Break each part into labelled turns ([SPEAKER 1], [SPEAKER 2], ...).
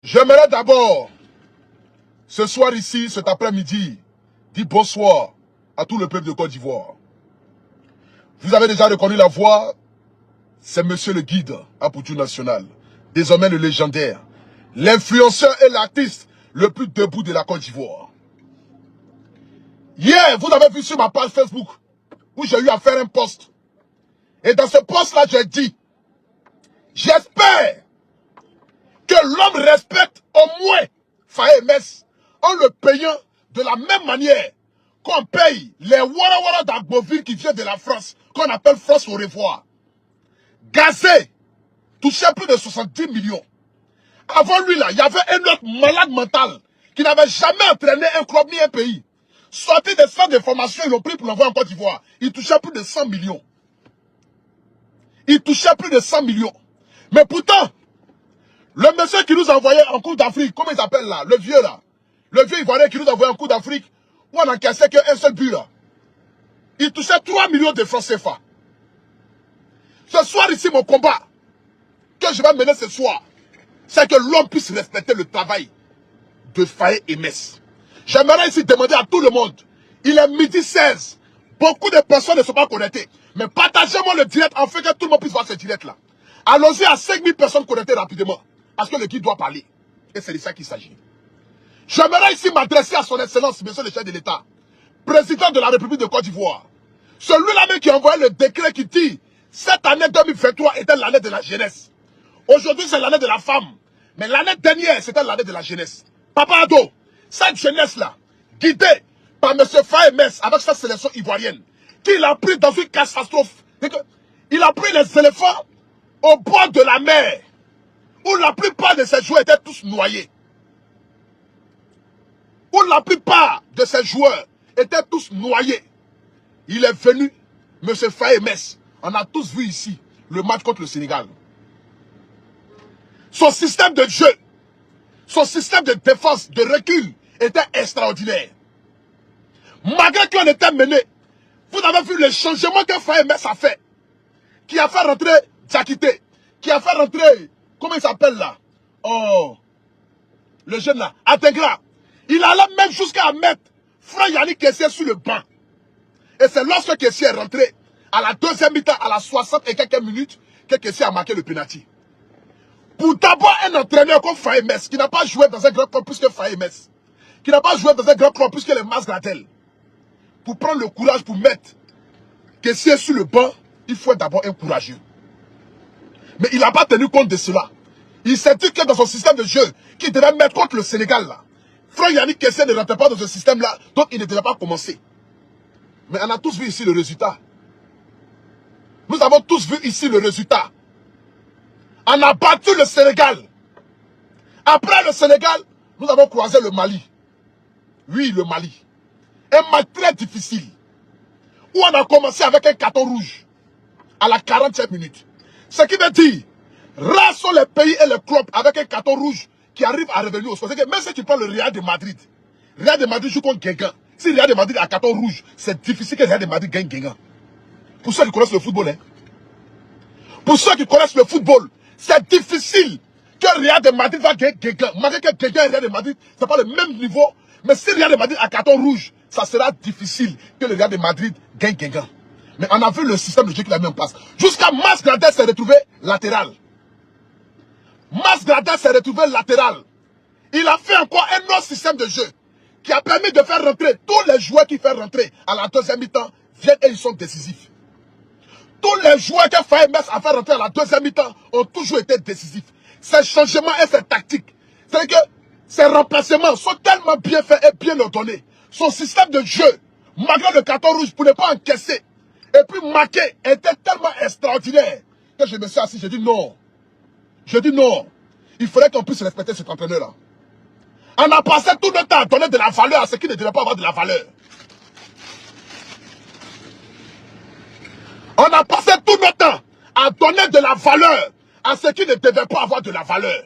[SPEAKER 1] J'aimerais d'abord, ce soir ici, cet après-midi, dire bonsoir à tout le peuple de Côte d'Ivoire. Vous avez déjà reconnu la voix, c'est monsieur le guide à Poutou National, désormais le légendaire, l'influenceur et l'artiste le plus debout de la Côte d'Ivoire. Hier, vous avez vu sur ma page Facebook, où j'ai eu à faire un post. Et dans ce post-là, j'ai dit, j'espère que l'homme respecte au moins Faye Mess en le payant de la même manière qu'on paye les Wara Wara d'Agboville qui viennent de la France, qu'on appelle France au revoir. Gazé touchait plus de 70 millions. Avant lui, là, il y avait un autre malade mental qui n'avait jamais entraîné un club ni un pays. Sorti des centres de formation, ils l'ont pris pour l'envoyer en Côte d'Ivoire. Il touchait plus de 100 millions. Il touchait plus de 100 millions. Mais pourtant, le monsieur qui nous envoyait en Coupe d'Afrique, comment il s'appelle là? Le vieux là. Le vieux Ivoirien qui nous envoyait en Coupe d'Afrique, où on encaissait qu'un seul but là. Il touchait 3 millions de francs CFA. Ce soir ici, mon combat, que je vais mener ce soir, c'est que l'homme puisse respecter le travail de Faye et Mess. J'aimerais ici demander à tout le monde, il est midi 16, beaucoup de personnes ne sont pas connectées, mais partagez-moi le direct afin que tout le monde puisse voir ce direct là. Allons-y à 5000 personnes connectées rapidement, parce que le guide doit parler. Et c'est de ça qu'il s'agit. J'aimerais ici m'adresser à son excellence, monsieur le chef de l'État, président de la République de Côte d'Ivoire. Celui-là même qui a envoyé le décret qui dit, cette année 2023 était l'année de la jeunesse. Aujourd'hui, c'est l'année de la femme. Mais l'année dernière, c'était l'année de la jeunesse. Papa Ado, cette jeunesse-là, guidée par M. Faye Mess avec sa sélection ivoirienne, qu'il a pris dans une catastrophe. Il a pris les éléphants au bord de la mer, où la plupart de ces joueurs étaient tous noyés. Où la plupart de ces joueurs étaient tous noyés. Il est venu, M. Faye Mess. On a tous vu ici le match contre le Sénégal. Son système de jeu, son système de défense, de recul était extraordinaire. Malgré qu'on était mené, vous avez vu le changement que Faye Mess a fait. Qui a fait rentrer Diakité, qui a fait rentrer, comment il s'appelle là? Oh, le jeune là, Atengra. Il allait même jusqu'à mettre Frère Yannick Kessié sur le banc. Et c'est lorsque Kessié est rentré, à la deuxième mi-temps, à la 60 et quelques minutes, que Kessié a marqué le penalty. Pour d'abord un entraîneur comme Faye Mess, qui n'a pas joué dans un grand club plus que Faye Mess, qui n'a pas joué dans un grand club plus que les Mas Gradel, pour prendre le courage pour mettre Kessié sur le banc, il faut être d'abord un courageux. Mais il n'a pas tenu compte de cela. Il s'est dit que dans son système de jeu, qu'il devait mettre contre le Sénégal là, Frère Yannick Kessié ne rentrait pas dans ce système-là, donc il ne devait pas commencer. Mais on a tous vu ici le résultat. Nous avons tous vu ici le résultat. On a battu le Sénégal. Après le Sénégal, nous avons croisé le Mali. Oui, le Mali. Un match très difficile. Où on a commencé avec un carton rouge à la 40e minute. Ce qui veut dire, rares sont les pays et les clubs avec un carton rouge qui arrivent à revenir au score. Même si tu prends le Real de Madrid joue contre Guingamp. Si Real de Madrid a carton rouge, c'est difficile que Real de Madrid gagne Guingamp. Pour ceux qui connaissent le football, hein. Pour ceux qui connaissent le football, c'est difficile que Real de Madrid va gagner Guingamp. Malgré que Guingamp et Real de Madrid, ce n'est pas le même niveau. Mais si Real de Madrid a carton rouge, ça sera difficile que le Real de Madrid gagne Guingamp. Mais on a vu le système de jeu qu'il a mis en place. Jusqu'à Mas Gradel s'est retrouvé latéral. Mas Gradel s'est retrouvé latéral. Il a fait encore un autre système de jeu qui a permis de faire rentrer tous les joueurs qui font rentrer à la deuxième mi-temps viennent et ils sont décisifs. Tous les joueurs que Faye Mess a fait rentrer à la deuxième mi-temps ont toujours été décisifs. Ces changements et ces tactiques, c'est que ces remplacements sont tellement bien faits et bien ordonnés. Son système de jeu, malgré le carton rouge pour ne pas encaisser, et puis marquer, était tellement extraordinaire que je me suis assis, j'ai dit non. Je dis non. Il faudrait qu'on puisse respecter cet entraîneur-là. On a passé tout notre temps à donner de la valeur à ce qui ne devait pas avoir de la valeur. On a passé tout notre temps à donner de la valeur à ce qui ne devait pas avoir de la valeur.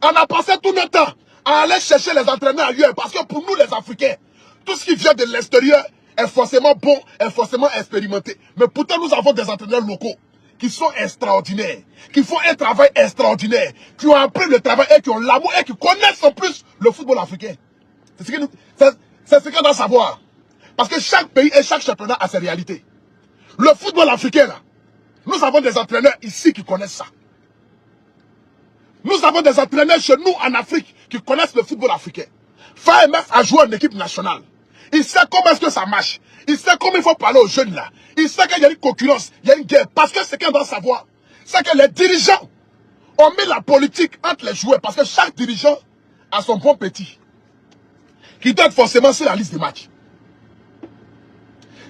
[SPEAKER 1] On a passé tout notre temps à aller chercher les entraîneurs ailleurs. Parce que pour nous les Africains, tout ce qui vient de l'extérieur est forcément bon, est forcément expérimenté. Mais pourtant nous avons des entraîneurs locaux qui sont extraordinaires, qui font un travail extraordinaire, qui ont appris le travail et qui ont l'amour et qui connaissent en plus le football africain. C'est ce qu'on doit savoir. Parce que chaque pays et chaque championnat a ses réalités. Le football africain, là, nous avons des entraîneurs ici qui connaissent ça. Nous avons des entraîneurs chez nous en Afrique qui connaissent le football africain. FAMF a joué en équipe nationale. Il sait comment est-ce que ça marche. Il sait comment il faut parler aux jeunes là. Il sait qu'il y a une concurrence, il y a une guerre. Parce que ce qu'on doit savoir, c'est que les dirigeants ont mis la politique entre les joueurs. Parce que chaque dirigeant a son bon petit, qui doit être forcément sur la liste des matchs.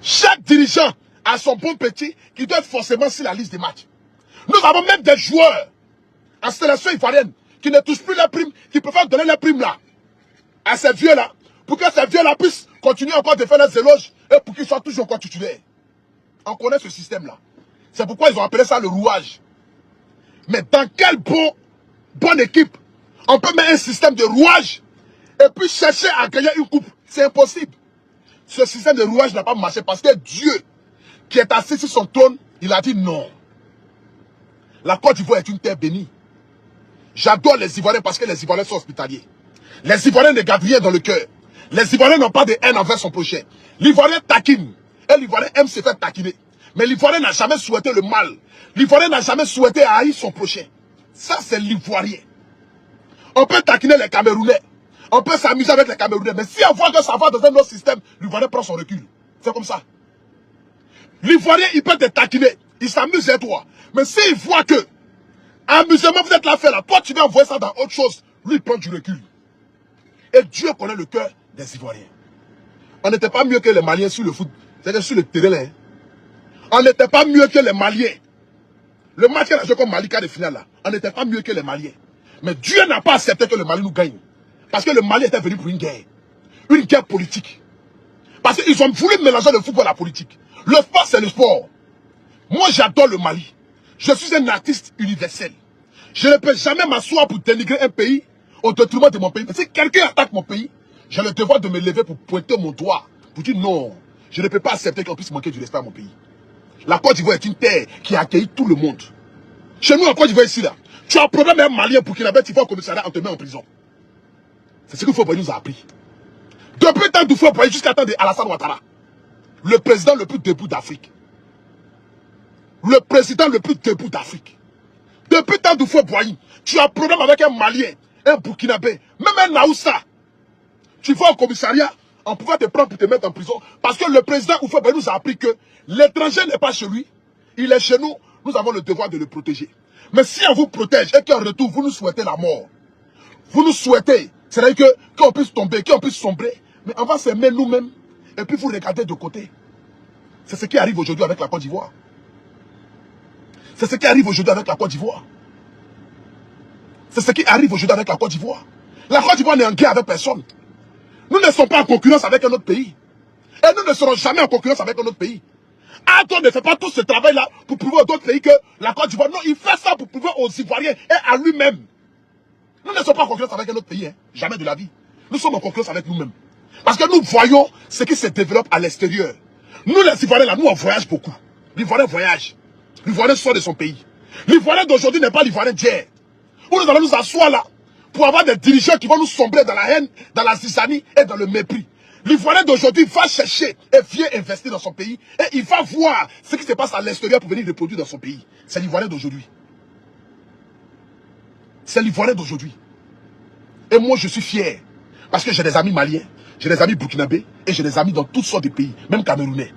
[SPEAKER 1] Chaque dirigeant a son bon petit, qui doit être forcément sur la liste des matchs. Nous avons même des joueurs en sélection ivoirienne qui ne touchent plus les primes, qui préfèrent donner les primes là à ces vieux là, pour que ces vieux là puissent continuer encore de faire les éloges et pour qu'ils soient toujours encore titulaires. On connaît ce système là. C'est pourquoi ils ont appelé ça le rouage. Mais dans quelle bonne équipe on peut mettre un système de rouage et puis chercher à gagner une coupe? C'est impossible. Ce système de rouage n'a pas marché parce que Dieu, qui est assis sur son trône, il a dit non. La Côte d'Ivoire est une terre bénie. J'adore les Ivoiriens parce que les Ivoiriens sont hospitaliers. Les Ivoiriens ne gardent rien dans le cœur. Les Ivoiriens n'ont pas de haine envers son prochain. L'Ivoirien taquine. Et l'Ivoirien aime se faire taquiner. Mais l'Ivoirien n'a jamais souhaité le mal. L'Ivoirien n'a jamais souhaité haïr son prochain. Ça, c'est l'Ivoirien. On peut taquiner les Camerounais. On peut s'amuser avec les Camerounais. Mais si on voit que ça va dans un autre système, l'Ivoirien prend son recul. C'est comme ça. L'Ivoirien, il peut te taquiner. Il s'amuse avec toi. Mais s'il voit que amusement, vous êtes là, fait là. Toi, tu vas envoyer ça dans autre chose. Lui, il prend du recul. Et Dieu connaît le cœur des Ivoiriens. On n'était pas mieux que les Maliens sur le foot. C'est-à-dire sur le terrain. Hein. On n'était pas mieux que les Maliens. Le match qu'il a joué comme Mali, quart de finale là. On n'était pas mieux que les Maliens. Mais Dieu n'a pas accepté que le Mali nous gagne. Parce que le Mali était venu pour une guerre. Une guerre politique. Parce qu'ils ont voulu mélanger le football à la politique. Le sport, c'est le sport. Moi, j'adore le Mali. Je suis un artiste universel. Je ne peux jamais m'asseoir pour dénigrer un pays au détriment de mon pays. Mais si quelqu'un attaque mon pays, j'ai le devoir de me lever pour pointer mon doigt. Pour dire non, je ne peux pas accepter qu'on puisse manquer du respect à mon pays. La Côte d'Ivoire est une terre qui a accueilli tout le monde. Chez nous, en Côte d'Ivoire, ici, là, tu as un problème avec un Malien pour qu'il ait tu vas au commissariat, on te met en prison. C'est ce que Fouet nous a appris. Depuis le temps de Fouet jusqu'à temps d'Alassane Ouattara, le président le plus debout d'Afrique. Le président le plus debout d'Afrique. Depuis le temps de Fouet tu as un problème avec un Malien, un Burkinabé, même un Naoussa. Tu vas au commissariat, on pouvait te prendre pour te mettre en prison. Parce que le président Houphouët nous a appris que l'étranger n'est pas chez lui, il est chez nous, nous avons le devoir de le protéger. Mais si on vous protège et qu'en retour, vous nous souhaitez la mort, vous nous souhaitez, c'est-à-dire qu'on puisse tomber, qu'on puisse sombrer, mais on va s'aimer nous-mêmes et puis vous regardez de côté. C'est ce qui arrive aujourd'hui avec la Côte d'Ivoire. C'est ce qui arrive aujourd'hui avec la Côte d'Ivoire. C'est ce qui arrive aujourd'hui avec la Côte d'Ivoire. La Côte d'Ivoire n'est en guerre avec personne. Nous ne sommes pas en concurrence avec un autre pays. Et nous ne serons jamais en concurrence avec un autre pays. Attends, ne fait pas tout ce travail-là pour prouver aux autres pays que la Côte d'Ivoire... Non, il fait ça pour prouver aux Ivoiriens et à lui-même. Nous ne sommes pas en concurrence avec un autre pays. Hein. Jamais de la vie. Nous sommes en concurrence avec nous-mêmes. Parce que nous voyons ce qui se développe à l'extérieur. Nous, les Ivoiriens, là, nous, on voyage beaucoup. L'Ivoirien voyage. L'Ivoirien sort de son pays. L'Ivoirien d'aujourd'hui n'est pas l'Ivoirien d'hier. Où nous allons nous asseoir là pour avoir des dirigeants qui vont nous sombrer dans la haine, dans la zizanie et dans le mépris. L'Ivoirien d'aujourd'hui va chercher et vient investir dans son pays et il va voir ce qui se passe à l'extérieur pour venir reproduire dans son pays. C'est l'Ivoirien d'aujourd'hui. C'est l'Ivoirien d'aujourd'hui. Et moi, je suis fier parce que j'ai des amis maliens, j'ai des amis burkinabés et j'ai des amis dans toutes sortes de pays, même camerounais.